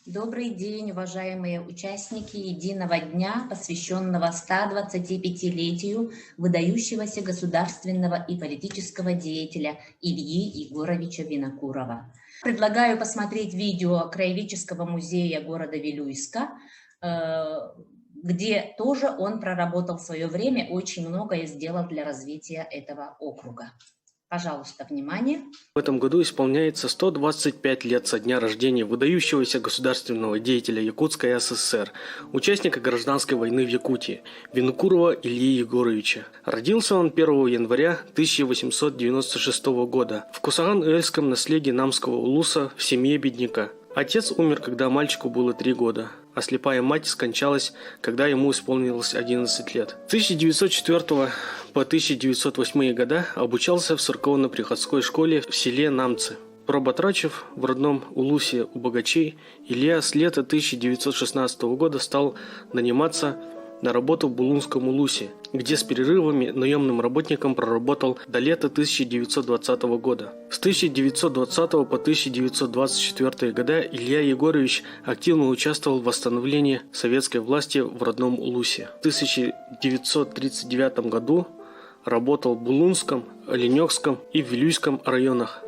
Добрый день, уважаемые участники единого дня, посвященного 125-летию выдающегося государственного и политического деятеля Ильи Егоровича Винокурова. Предлагаю посмотреть видео Краеведческого музея города Вилюйска, где тоже он проработал в свое время, очень многое сделал для развития этого округа. Пожалуйста, внимание. В этом году исполняется 125 лет со дня рождения выдающегося государственного деятеля Якутской ССР, участника гражданской войны в Якутии, Винокурова Ильи Егоровича. Родился он 1 января 1896 года в Кусаган-Эльском наследии Намского улуса в семье бедняка. Отец умер, когда мальчику было 3 года, а слепая мать скончалась, когда ему исполнилось 11 лет. С 1904 по 1908 года обучался в церковно-приходской школе в селе Намцы. Проботрачив в родном Улусе у богачей, Илья с лета 1916 года стал наниматься на работу в Булунском Улусе, где с перерывами наемным работником проработал до лета 1920 года. С 1920 по 1924 года Илья Егорович активно участвовал в восстановлении советской власти в родном Улусе. В 1939 году работал в Булунском, Оленёкском и Вилюйском районах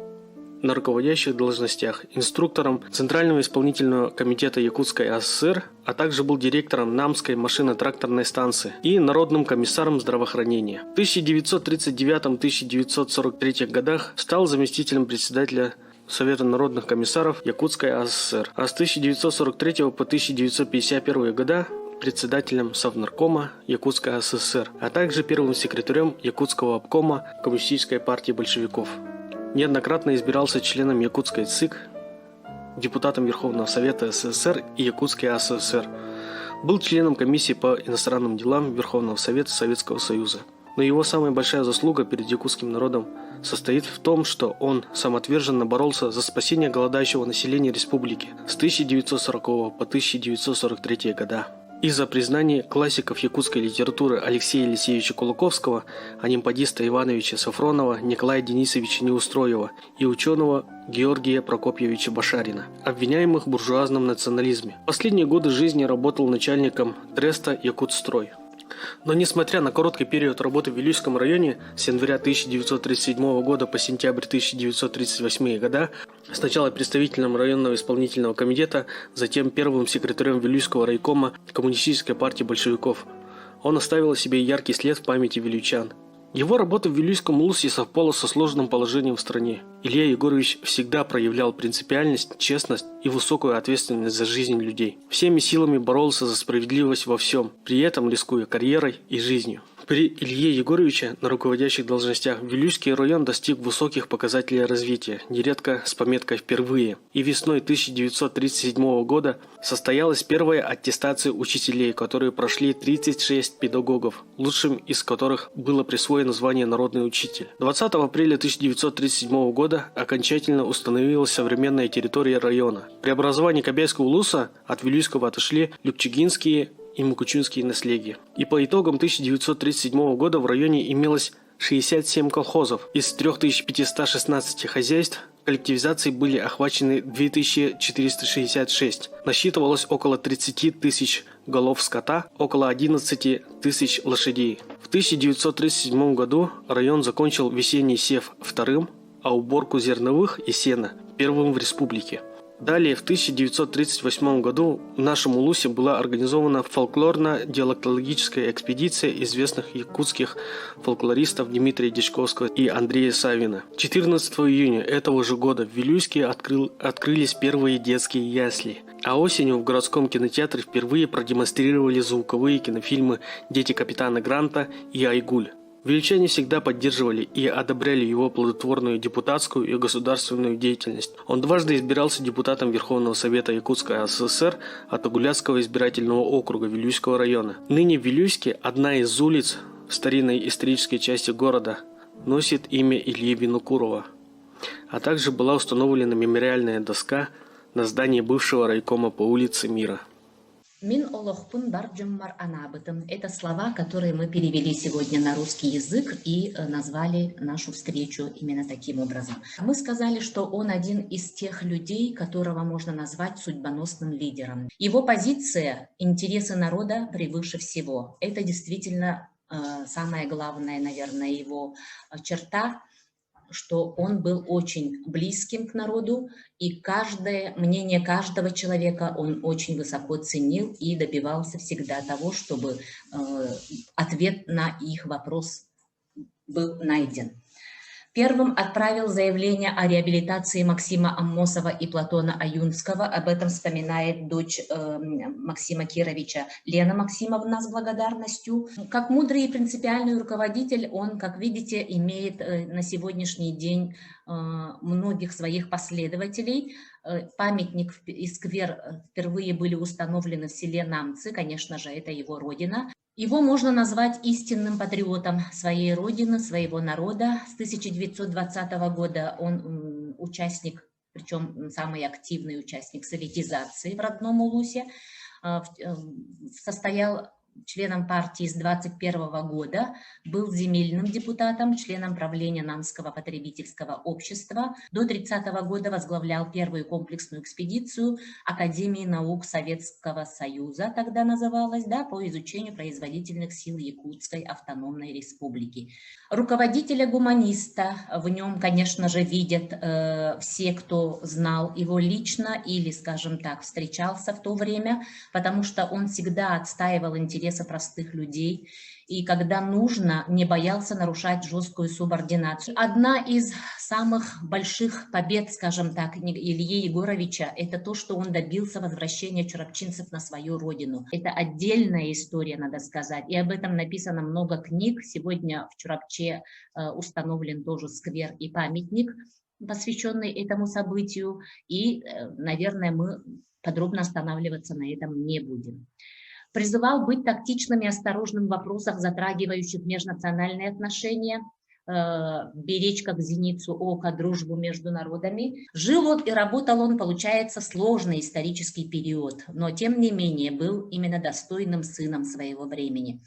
на руководящих должностях, инструктором Центрального исполнительного комитета Якутской ССР, а также был директором Намской машино-тракторной станции и народным комиссаром здравоохранения. В 1939-1943 годах стал заместителем председателя Совета народных комиссаров Якутской ССР, а с 1943 по 1951 года председателем Совнаркома Якутской ССР, а также первым секретарем Якутского обкома Коммунистической партии большевиков. Неоднократно избирался членом Якутской ЦИК, депутатом Верховного Совета СССР и Якутской АССР. Был членом комиссии по иностранным делам Верховного Совета Советского Союза. Но его самая большая заслуга перед якутским народом состоит в том, что он самоотверженно боролся за спасение голодающего населения республики с 1940 по 1943 года. Из-за признания классиков якутской литературы Алексея Елисеевича Кулаковского, анимпадиста Ивановича Сафронова, Николая Денисовича Неустроева и ученого Георгия Прокопьевича Башарина, обвиняемых в буржуазном национализме. В последние годы жизни работал начальником Треста «Якутстрой». Но несмотря на короткий период работы в Вилюйском районе с января 1937 года по сентябрь 1938 года, сначала представителем районного исполнительного комитета, затем первым секретарем Вилюйского райкома Коммунистической партии большевиков, он оставил о себе яркий след в памяти вилюйчан. Его работа в Вилюйском улусе совпала со сложным положением в стране. Илья Егорович всегда проявлял принципиальность, честность и высокую ответственность за жизнь людей. Всеми силами боролся за справедливость во всем, при этом рискуя карьерой и жизнью. При Илье Егоровиче на руководящих должностях Вилюйский район достиг высоких показателей развития, нередко с пометкой «впервые». И весной 1937 года состоялась первая аттестация учителей, которые прошли 36 педагогов, лучшим из которых было присвоено звание «Народный учитель». 20 апреля 1937 года окончательно установилась современная территория района. При образовании Кобяйского улуса от Вилюйского отошли Любчегинские и Мукучинские наследия. И по итогам 1937 года в районе имелось 67 колхозов. Из 3516 хозяйств коллективизацией были охвачены 2466. Насчитывалось около 30 тысяч голов скота, около 11 тысяч лошадей. В 1937 году район закончил весенний сев вторым, а уборку зерновых и сена первым в республике. Далее, в 1938 году в нашем Улусе была организована фольклорно-диалектологическая экспедиция известных якутских фольклористов Дмитрия Дичковского и Андрея Савина. 14 июня этого же года в Вилюйске открылись первые детские ясли, а осенью в городском кинотеатре впервые продемонстрировали звуковые кинофильмы «Дети капитана Гранта» и «Айгуль». Вилюйчане всегда поддерживали и одобряли его плодотворную депутатскую и государственную деятельность. Он дважды избирался депутатом Верховного Совета Якутской ССР от Агуляцкого избирательного округа Вилюйского района. Ныне в Вилюйске одна из улиц в старинной исторической части города носит имя Ильи Винокурова, а также была установлена мемориальная доска на здании бывшего райкома по улице Мира. Мин олохпун барджуммар анабытым. Это слова, которые мы перевели сегодня на русский язык и назвали нашу встречу именно таким образом. Мы сказали, что он один из тех людей, которого можно назвать судьбоносным лидером. Его позиция, интересы народа превыше всего. Это действительно самая главная, наверное, его черта, что он был очень близким к народу, и каждое мнение каждого человека он очень высоко ценил и добивался всегда того, чтобы ответ на их вопрос был найден. Первым отправил заявление о реабилитации Максима Аммосова и Платона Аюнского. Об этом вспоминает дочь Максима Кировича Лена Максимовна с благодарностью. Как мудрый и принципиальный руководитель, он, как видите, имеет на сегодняшний день многих своих последователей. Памятник и сквер впервые были установлены в селе Намцы, конечно же, это его родина. Его можно назвать истинным патриотом своей родины, своего народа. С 1920 года он участник, причем самый активный участник советизации в родном Улусе, состоял членом партии с 1921 года, был земельным депутатом, членом правления Намского потребительского общества. До 1930 года возглавлял первую комплексную экспедицию Академии наук Советского Союза, тогда называлась, да, по изучению производительных сил Якутской автономной республики. Руководителя-гуманиста в нем, конечно же, видят все, кто знал его лично или, скажем так, встречался в то время, потому что он всегда отстаивал интересы простых людей и, когда нужно, не боялся нарушать жесткую субординацию. Одна из самых больших побед, скажем так, Ильи Егоровича – это то, что он добился возвращения чурапчинцев на свою родину. Это отдельная история, надо сказать, и об этом написано много книг. Сегодня в Чурапче установлен тоже сквер и памятник, посвященный этому событию, и, наверное, мы подробно останавливаться на этом не будем. Призывал быть тактичным и осторожным в вопросах, затрагивающих межнациональные отношения, беречь как зеницу ока дружбу между народами. Жил он и работал он, получается, сложный исторический период, но тем не менее был именно достойным сыном своего времени.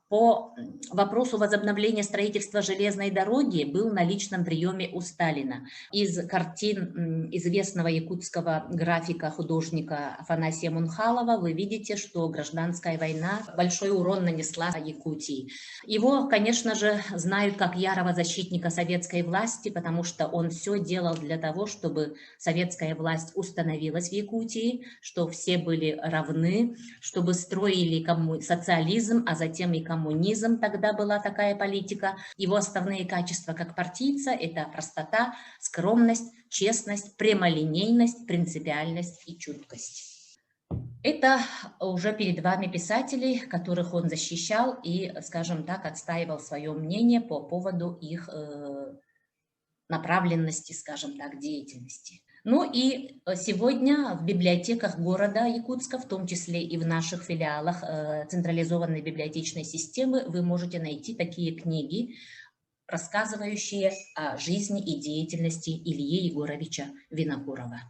По вопросу возобновления строительства железной дороги был на личном приеме у Сталина. Из картин известного якутского графика, художника Афанасия Мунхалова вы видите, что гражданская война большой урон нанесла Якутии. Его, конечно же, знают как ярого защитника советской власти, потому что он все делал для того, чтобы советская власть установилась в Якутии, что все были равны, чтобы строили социализм, а затем и коммунизм, тогда была такая политика. Его основные качества как партийца – это простота, скромность, честность, прямолинейность, принципиальность и чуткость. Это уже перед вами писатели, которых он защищал и, скажем так, отстаивал свое мнение по поводу их направленности, скажем так, деятельности. Ну и сегодня в библиотеках города Якутска, в том числе и в наших филиалах централизованной библиотечной системы, вы можете найти такие книги, рассказывающие о жизни и деятельности Ильи Егоровича Винокурова.